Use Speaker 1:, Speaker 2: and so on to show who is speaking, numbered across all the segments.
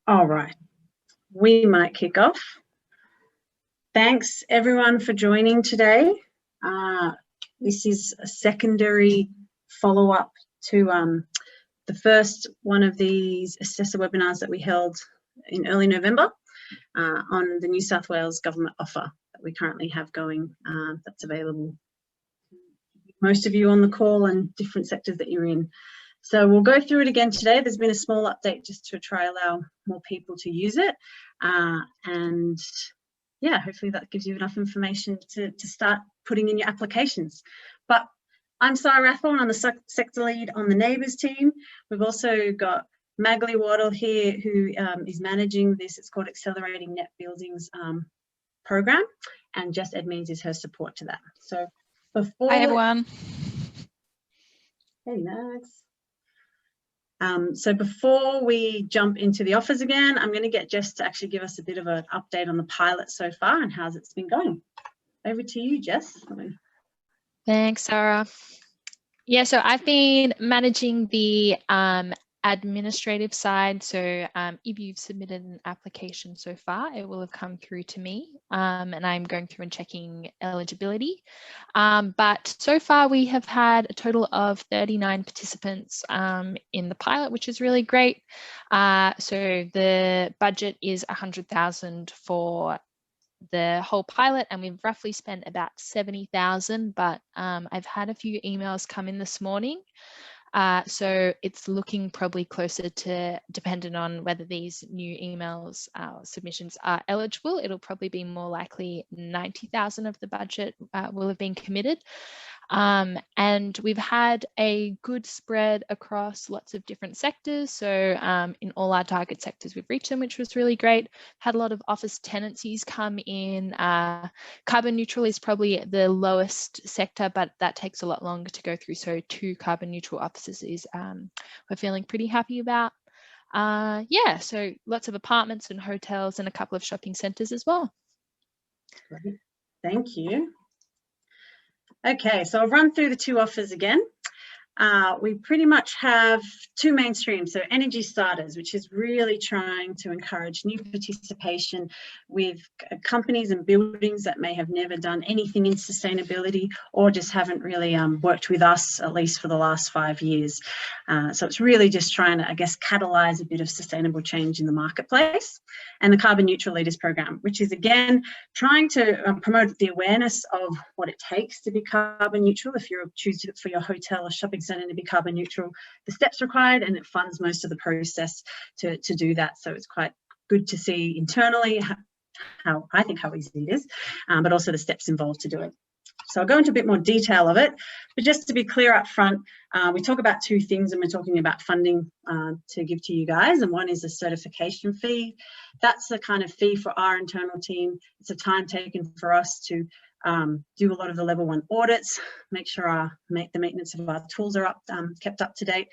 Speaker 1: All right, we might kick off. Thanks everyone for joining today. This is a secondary follow-up to the first one of these assessor webinars that we held in early November on the New South Wales government offer that we currently have going, that's available to most of you on the call and different sectors that you're in. So we'll go through it again today. There's been a small update just to try allow more people to use it. And yeah, hopefully that gives you enough information to start putting in your applications. But I'm Sarah Rathbone, I'm the sector lead on the NABERS team. We've also got Magley Waddle here, who is managing this. It's called Accelerating Net Buildings program, and Jess Edmonds is her support to that. So before—
Speaker 2: Hi everyone.
Speaker 1: Hey Max. So before we jump into the offers again, I'm going to get Jess to actually give us a bit of an update on the pilot so far and how's it's been going. Over to you, Jess.
Speaker 2: Thanks, Sarah. Yeah, so I've been managing the administrative side. So if you've submitted an application so far, it will have come through to me, and I'm going through and checking eligibility. But so far we have had a total of 39 participants in the pilot, which is really great. So the budget is $100,000 for the whole pilot, and we've roughly spent about 70,000, but I've had a few emails come in this morning. So it's looking probably closer to, dependent on whether these new emails submissions are eligible, it'll probably be more likely 90,000 of the budget will have been committed. And we've had a good spread across lots of different sectors. So in all our target sectors, we've reached them, which was really great. Had a lot of office tenancies come in. Carbon neutral is probably the lowest sector, but that takes a lot longer to go through. So 2 carbon neutral offices is we're feeling pretty happy about. Yeah, so lots of apartments and hotels and a couple of shopping centres as well.
Speaker 1: Great. Thank you. Okay, so I'll run through the 2 offers again. We pretty much have 2 main streams. So energy starters, which is really trying to encourage new participation with companies and buildings that may have never done anything in sustainability or just haven't really worked with us, at least for the last 5 years. So it's really just trying to, I guess, catalyse a bit of sustainable change in the marketplace. And the Carbon Neutral Leaders Program, which is again trying to promote the awareness of what it takes to be carbon neutral. If you choose for your hotel or shopping centre to be carbon neutral, the steps required, and it funds most of the process to do that. So it's quite good to see internally how easy it is, but also the steps involved to do it. So I'll go into a bit more detail of it, but just to be clear up front, we talk about 2 things, and we're talking about funding to give to you guys, and one is a certification fee. That's the kind of fee for our internal team. It's a time taken for us to do a lot of the level 1 audits, make sure the maintenance of our tools are kept up to date,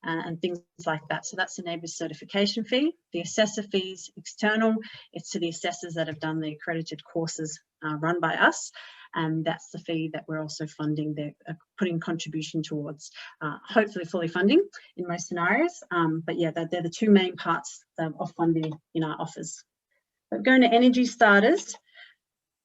Speaker 1: and things like that. So that's the NABERS certification fee. The assessor fees, external, it's to the assessors that have done the accredited courses run by us. And that's the fee that we're also funding, putting contribution towards, hopefully fully funding in most scenarios. But yeah, they're the 2 main parts of funding in our offers. But going to energy starters,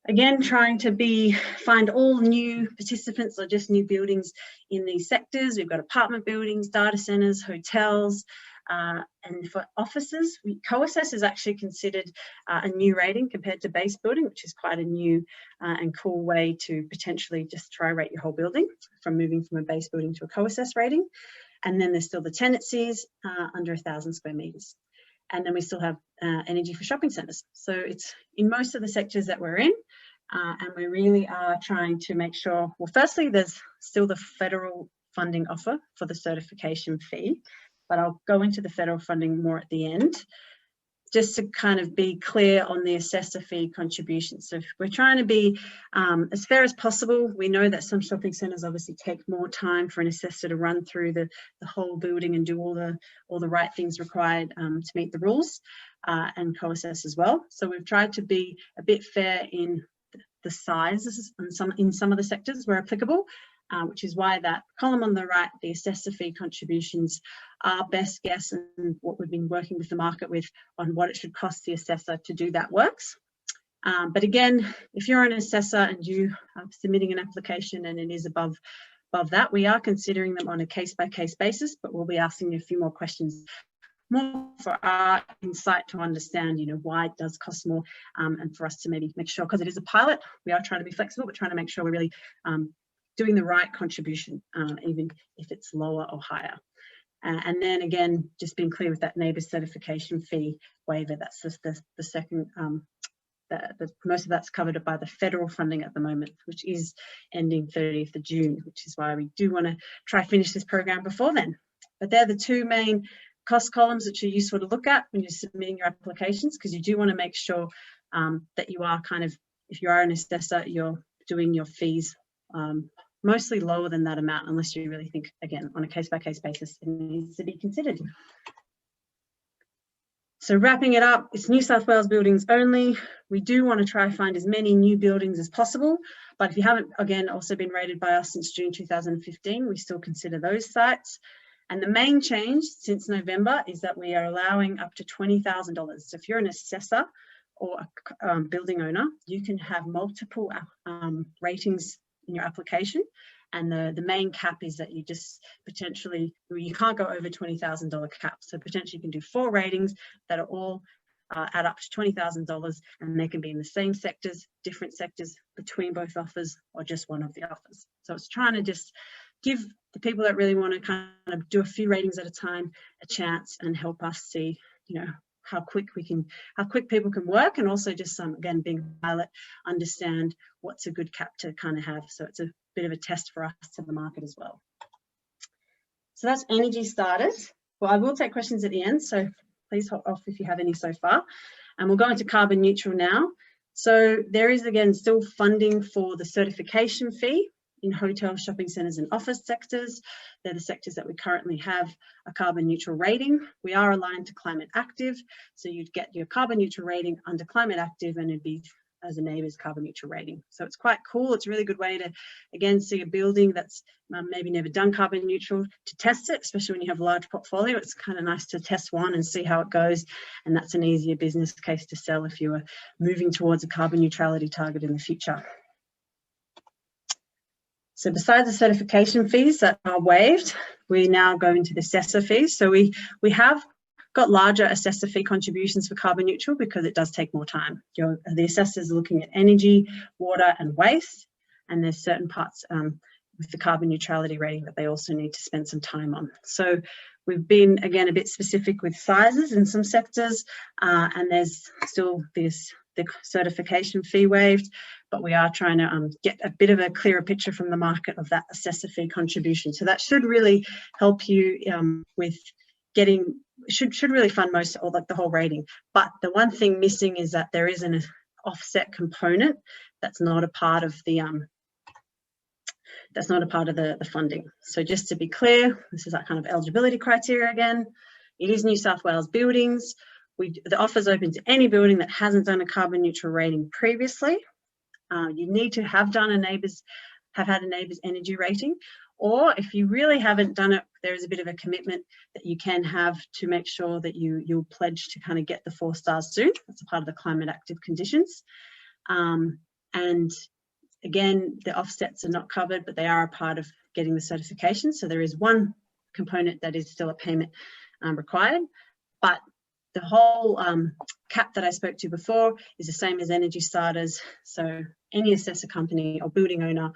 Speaker 1: again, trying to find all new participants or just new buildings in these sectors. We've got apartment buildings, data centres, hotels, and for offices, co-assess is actually considered a new rating compared to base building, which is quite a new and cool way to potentially just try rate your whole building from moving from a base building to a co-assess rating. And then there's still the tenancies under 1,000 square metres. And then we still have energy for shopping centres. So it's in most of the sectors that we're in, and we really are trying to make sure, well, firstly, there's still the federal funding offer for the certification fee, but I'll go into the federal funding more at the end, just to kind of be clear on the assessor fee contributions. So we're trying to be as fair as possible. We know that some shopping centres obviously take more time for an assessor to run through the whole building and do all the right things required to meet the rules, and co-assess as well. So we've tried to be a bit fair in the sizes in some of the sectors where applicable, which is why that column on the right, the assessor fee contributions, are best guess and what we've been working with the market with on what it should cost the assessor to do that works. But again, if you're an assessor and you are submitting an application and it is above that, we are considering them on a case-by-case basis, but we'll be asking you a few more questions, more for our insight to understand, why it does cost more, and for us to maybe make sure, because it is a pilot, we are trying to be flexible, but trying to make sure we're really doing the right contribution, even if it's lower or higher. And then again, just being clear with that NABERS certification fee waiver, that's just the second, most of that's covered by the federal funding at the moment, which is ending 30th of June, which is why we do want to try finish this program before then. But they're the two main cost columns which are useful to look at when you're submitting your applications, because you do want to make sure that you are if you are an assessor, you're doing your fees mostly lower than that amount, unless you really think, again, on a case-by-case basis, it needs to be considered. So wrapping it up, it's New South Wales buildings only. We do want to try to find as many new buildings as possible, but if you haven't, again, also been rated by us since June 2015, we still consider those sites. And the main change since November is that we are allowing up to $20,000. So if you're an assessor or a building owner, you can have multiple ratings in your application. And the main cap is that you just potentially, you can't go over $20,000 cap. So potentially you can do 4 ratings that are all add up to $20,000, and they can be in the same sectors, different sectors, between both offers, or just one of the offers. So it's trying to just give the people that really want to kind of do a few ratings at a time a chance, and help us see, how quick people can work, and also just again, being a pilot, understand what's a good cap to kind of have. So it's a bit of a test for us to the market as well. So that's energy starters. Well, I will take questions at the end, so please hop off if you have any so far. And we'll go into carbon neutral now. So there is, again, still funding for the certification fee in hotel, shopping centres and office sectors. They're the sectors that we currently have a carbon neutral rating. We are aligned to climate active, so you'd get your carbon neutral rating under climate active, and it'd be as a NABERS carbon neutral rating. So it's quite cool. It's a really good way to, again, see a building that's maybe never done carbon neutral, to test it, especially when you have a large portfolio. It's kind of nice to test one and see how it goes, and that's an easier business case to sell if you are moving towards a carbon neutrality target in the future. So besides the certification fees that are waived, we now go into the assessor fees. So we have got larger assessor fee contributions for carbon neutral because it does take more time. The assessors are looking at energy, water and waste, and there's certain parts with the carbon neutrality rating that they also need to spend some time on. So we've been, again, a bit specific with sizes in some sectors, and there's still the certification fee waived, but we are trying to get a bit of a clearer picture from the market of that assessor fee contribution. So that should really help you with getting, should really fund most, or like the whole rating. But the one thing missing is that there is an offset component that's not a part of the funding. So just to be clear, this is that kind of eligibility criteria again. It is New South Wales buildings. The offer is open to any building that hasn't done a carbon neutral rating previously. You need to have done had a NABERS energy rating, or if you really haven't done it, there is a bit of a commitment that you can have to make sure that you'll pledge to kind of get the 4 stars soon. That's a part of the climate active conditions. And again, the offsets are not covered, but they are a part of getting the certification. So there is one component that is still a payment required, but the whole cap that I spoke to before is the same as energy starters. So any assessor company or building owner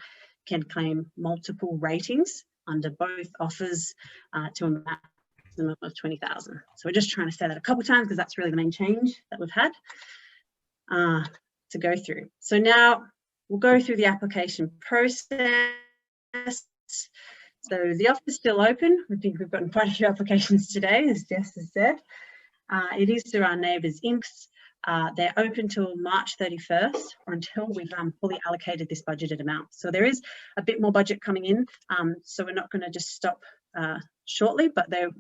Speaker 1: can claim multiple ratings under both offers to a maximum of 20,000. So we're just trying to say that a couple of times because that's really the main change that we've had to go through. So now we'll go through the application process. So the offer is still open. I think we've gotten quite a few applications today, as Jess has said. It is through our NABERS Incs. They're open till March 31st, or until we've fully allocated this budgeted amount. So there is a bit more budget coming in, so we're not going to just stop shortly, but the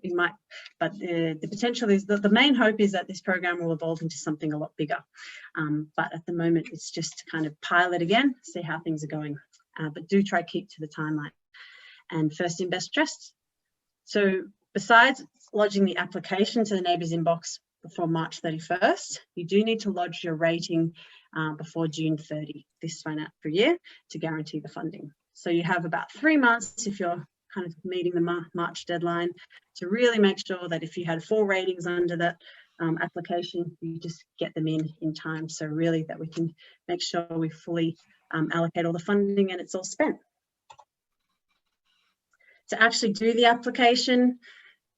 Speaker 1: potential is that the main hope is that this program will evolve into something a lot bigger. But at the moment, it's just to kind of pilot again, see how things are going. But do try keep to the timeline. and first in best dressed. So besides lodging the application to the NABERS inbox before March 31st, you do need to lodge your rating before June 30 this financial year to guarantee the funding. So you have about 3 months if you're kind of meeting the March deadline to really make sure that if you had 4 ratings under that application, you just get them in time. So really that we can make sure we fully allocate all the funding and it's all spent. To actually do the application,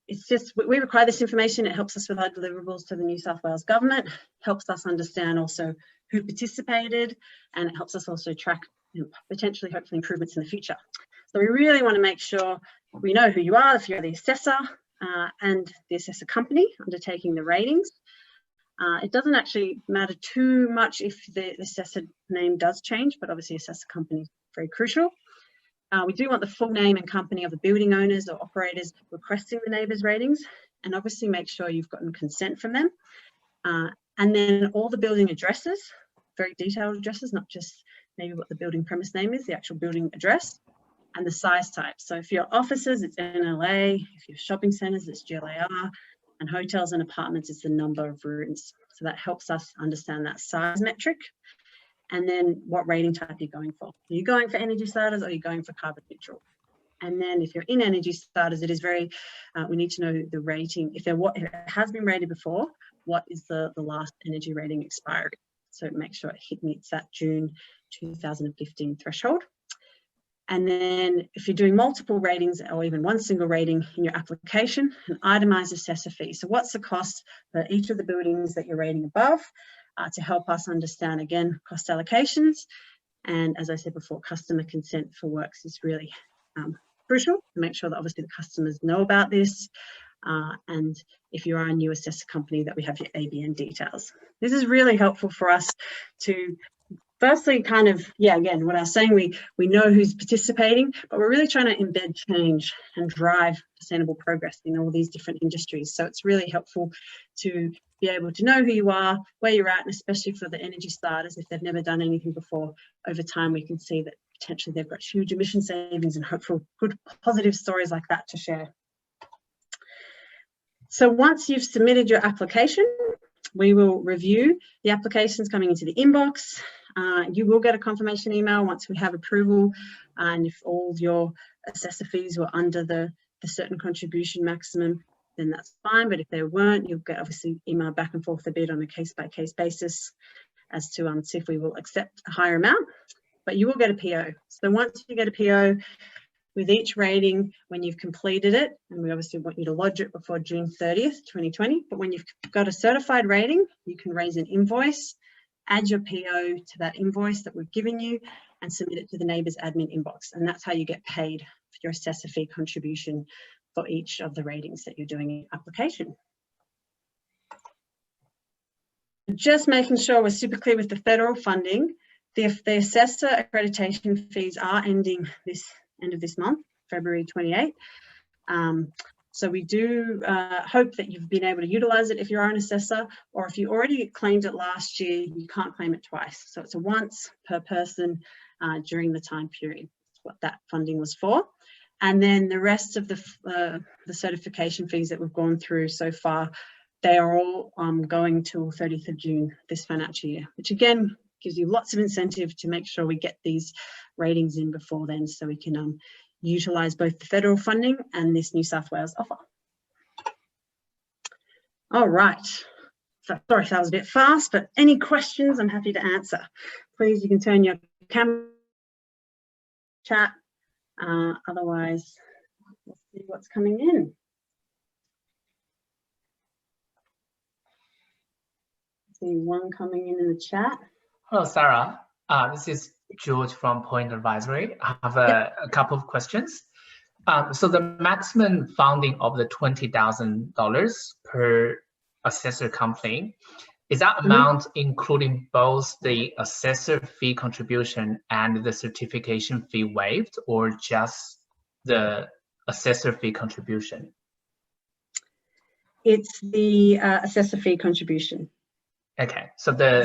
Speaker 1: it's just, we require this information. It helps us with our deliverables to the New South Wales government, helps us understand also who participated, and it helps us also track, potentially, hopefully, improvements in the future. So we really want to make sure we know who you are, if you're the assessor and the assessor company undertaking the ratings. It doesn't actually matter too much if the assessor name does change, but obviously assessor company is very crucial. We do want the full name and company of the building owners or operators requesting the NABERS ratings, and obviously make sure you've gotten consent from them. And then all the building addresses, very detailed addresses, not just maybe what the building premise name is, the actual building address, and the size type. So if you're offices, it's NLA. If you're shopping centres, it's GLAR, and hotels and apartments, it's the number of rooms. So that helps us understand that size metric. And then what rating type you're going for. Are you going for energy starters or are you going for carbon neutral? And then if you're in energy starters, it is very, we need to know the rating. If it has been rated before, what is the last energy rating expiry? So make sure it meets that June 2015 threshold. And then if you're doing multiple ratings or even one single rating in your application, an itemised assessor fee. So what's the cost for each of the buildings that you're rating above? To help us understand, again, cost allocations. And as I said before, customer consent for works is really crucial to make sure that obviously the customers know about this. And if you are a new assessor company, that we have your ABN details. This is really helpful for us to firstly kind of, again, what I was saying, we know who's participating, but we're really trying to embed change and drive sustainable progress in all these different industries. So it's really helpful to be able to know who you are, where you're at, and especially for the energy starters, if they've never done anything before, over time we can see that potentially they've got huge emission savings and hopeful good positive stories like that to share. So once you've submitted your application, we will review the applications coming into the inbox. You will get a confirmation email once we have approval, and if all your assessor fees were under the certain contribution maximum, then that's fine. But if they weren't, you'll get obviously email back and forth a bit on a case-by-case basis as to see if we will accept a higher amount. But you will get a PO. So once you get a PO with each rating, when you've completed it, and we obviously want you to lodge it before June 30th, 2020, but when you've got a certified rating, you can raise an invoice, add your PO to that invoice that we've given you, and submit it to the NABERS admin inbox. And that's how you get paid for your assessor fee contribution for each of the ratings that you're doing in your application. Just making sure we're super clear with the federal funding. The assessor accreditation fees are ending this end of this month, February 28. So we do hope that you've been able to utilise it if you're an assessor, or if you already claimed it last year, you can't claim it twice. So it's a once per person during the time period. That's what that funding was for. And then the rest of the certification fees that we've gone through so far, they are all going till 30th of June this financial year, which again gives you lots of incentive to make sure we get these ratings in before then, so we can utilise both the federal funding and this New South Wales offer. All right. So, sorry if that was a bit fast, but any questions I'm happy to answer. Please, you can turn your camera, chat. Otherwise, we'll see what's coming in. See one coming in the chat.
Speaker 3: Hello, Sarah. This is George from Point Advisory. I have a couple of questions. So the maximum funding of the $20,000 per assessor company, is that amount including both the assessor fee contribution and the certification fee waived, or just the assessor fee contribution?
Speaker 1: It's the assessor fee contribution.
Speaker 3: Okay, so the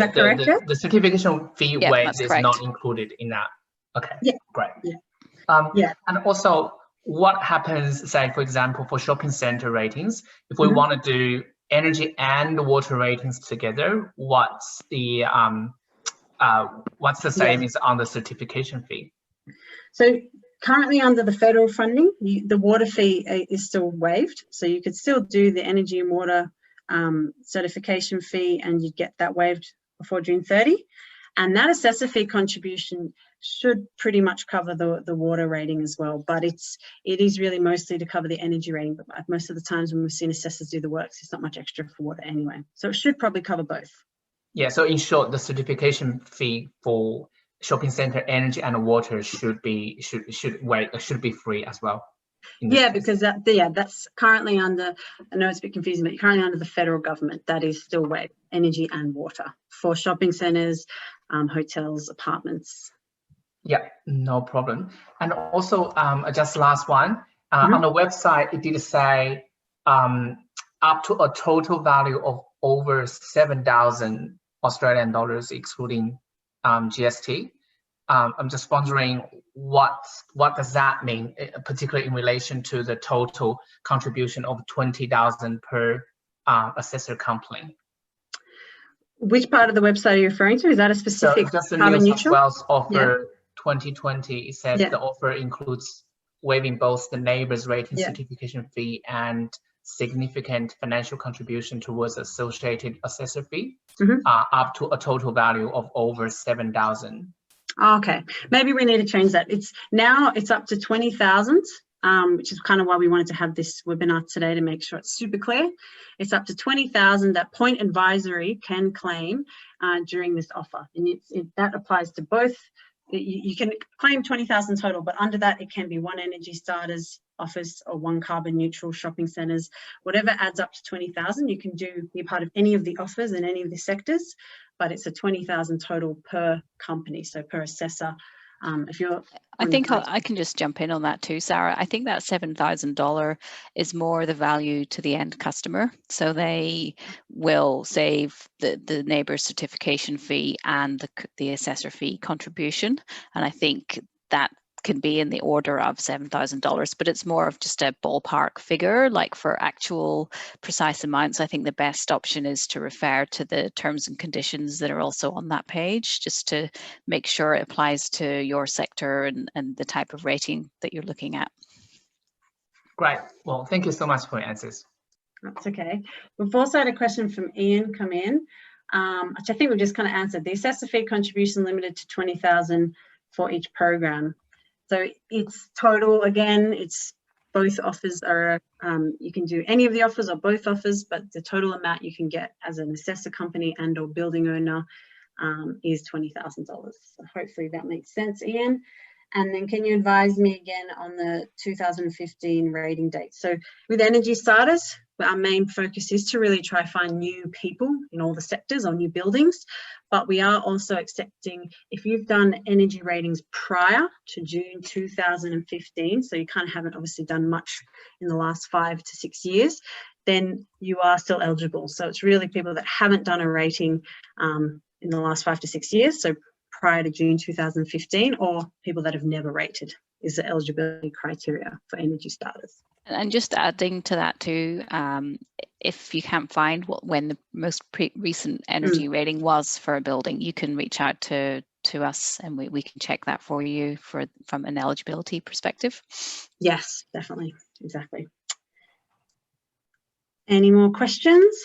Speaker 3: certification fee waived is not included in that. Okay, great. And also, what happens, say, for example, for shopping center ratings, if we want to do energy and water ratings together, what's the savings on the certification fee?
Speaker 1: So currently under the federal funding, the water fee is still waived. So you could still do the energy and water certification fee, and you'd get that waived before June 30. And that assessor fee contribution should pretty much cover the water rating as well. But it is really mostly to cover the energy rating. But most of the times when we've seen assessors do the works, it's not much extra for water anyway. So it should probably cover both.
Speaker 3: Yeah, so in short, the certification fee for shopping center energy and water should be free as well.
Speaker 1: Yeah, because that's currently under, I know it's a bit confusing, but currently under the federal government, that is still waived, energy and water for shopping centers, hotels, apartments.
Speaker 3: Yeah, no problem. And also, just last one, on the website, it did say up to a total value of over 7,000 Australian dollars, excluding GST. I'm just wondering what does that mean, particularly in relation to the total contribution of 20,000 per assessor company.
Speaker 1: Which part of the website are you referring to? Is that a specific
Speaker 3: just the
Speaker 1: carbon
Speaker 3: New
Speaker 1: neutral?
Speaker 3: South Wales offer 2020? It says the offer includes waiving both the NABERS rating certification fee and significant financial contribution towards associated assessor fee, up to a total value of over 7,000.
Speaker 1: Okay, maybe we need to change that. It's up to 20,000, which is kind of why we wanted to have this webinar today, to make sure it's super clear. It's up to 20,000 that Point Advisory can claim during this offer, and that applies to both. You can claim 20,000 total, but under that it can be one Energy Starters office or one carbon neutral shopping centres. Whatever adds up to 20,000, you can be part of any of the offers in any of the sectors, but it's a 20,000 total per company, so per assessor.
Speaker 4: I think I can just jump in on that too, Sarah. I think that $7,000 is more the value to the end customer. So they will save the NABERS certification fee and the assessor fee contribution. And I think that can be in the order of $7,000, but it's more of just a ballpark figure. Like for actual precise amounts, I think the best option is to refer to the terms and conditions that are also on that page, just to make sure it applies to your sector and the type of rating that you're looking at.
Speaker 3: Great. Well, thank you so much for your answers.
Speaker 1: That's okay. We've also had a question from Ian come in, which I think we've just kind of answered. The assessor fee contribution limited to 20,000 for each program. So it's total, again, it's both offers are, you can do any of the offers or both offers, but the total amount you can get as an assessor company and or building owner is $20,000. So hopefully that makes sense, Ian. And then can you advise me again on the 2015 rating date? So with Energy Starters, our main focus is to really try to find new people in all the sectors or new buildings, but we are also accepting if you've done energy ratings prior to June 2015, so you kind of haven't obviously done much in the last 5 to 6 years, then you are still eligible. So it's really people that haven't done a rating in the last 5 to 6 years, so prior to June 2015, or people that have never rated is the eligibility criteria for Energy Starters.
Speaker 4: And just adding to that too, if you can't find when the most recent energy rating was for a building, you can reach out to us and we can check that for you from an eligibility perspective.
Speaker 1: Yes, definitely, exactly. Any more questions?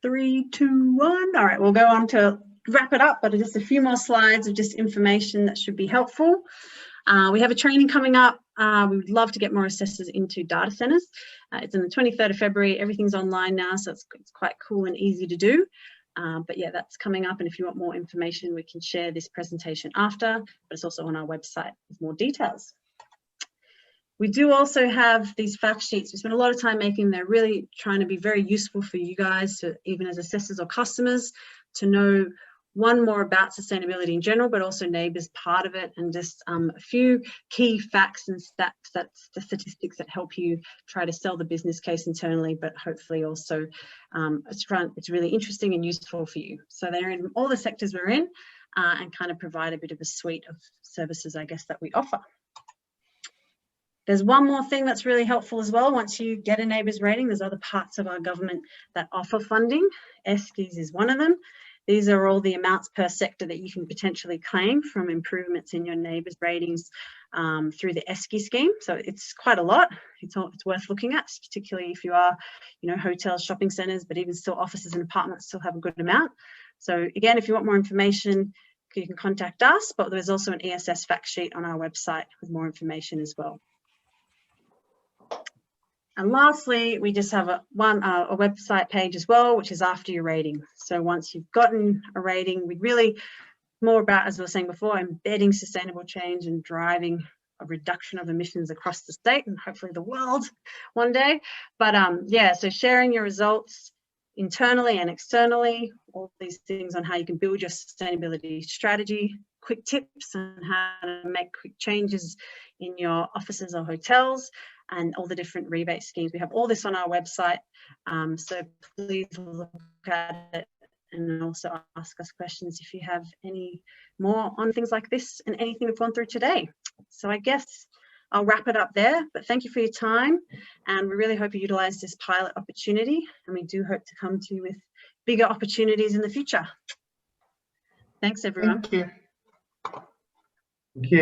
Speaker 1: Three, two, one. All right, we'll go on to wrap it up, but just a few more slides of just information that should be helpful. We have a training coming up. We would love to get more assessors into data centers. It's on the 23rd of February. Everything's online now, so it's quite cool and easy to do. But yeah, that's coming up. And if you want more information, we can share this presentation after, but it's also on our website with more details. We do also have these fact sheets. We spend a lot of time making them. They're really trying to be very useful for you guys, to, even as assessors or customers, to know one more about sustainability in general, but also NABERS part of it, and just a few key facts and stats, that's the statistics that help you try to sell the business case internally, but hopefully also it's really interesting and useful for you. So they're in all the sectors we're in. and kind of provide a bit of a suite of services, I guess, that we offer. There's one more thing that's really helpful as well. Once you get a NABERS rating, there's other parts of our government that offer funding. Esky is one of them. These are all the amounts per sector that you can potentially claim from improvements in your NABERS ratings through the Esky Scheme. So it's quite a lot. It's worth looking at, particularly if you are, hotels, shopping centres, but even still offices and apartments still have a good amount. So again, if you want more information, you can contact us, but there's also an ESS fact sheet on our website with more information as well. And lastly, we just have a website page as well, which is after your rating. So once you've gotten a rating, we really more about, as I was saying before, embedding sustainable change and driving a reduction of emissions across the state and hopefully the world one day. But yeah, so sharing your results internally and externally, all these things on how you can build your sustainability strategy, quick tips on how to make quick changes in your offices or hotels, and all the different rebate schemes. We have all this on our website, so please look at it and also ask us questions if you have any more on things like this and anything we've gone through today. So I guess I'll wrap it up there, but thank you for your time, and we really hope you utilise this pilot opportunity, and we do hope to come to you with bigger opportunities in the future. Thanks, everyone.
Speaker 3: Thank you.
Speaker 5: Thank you.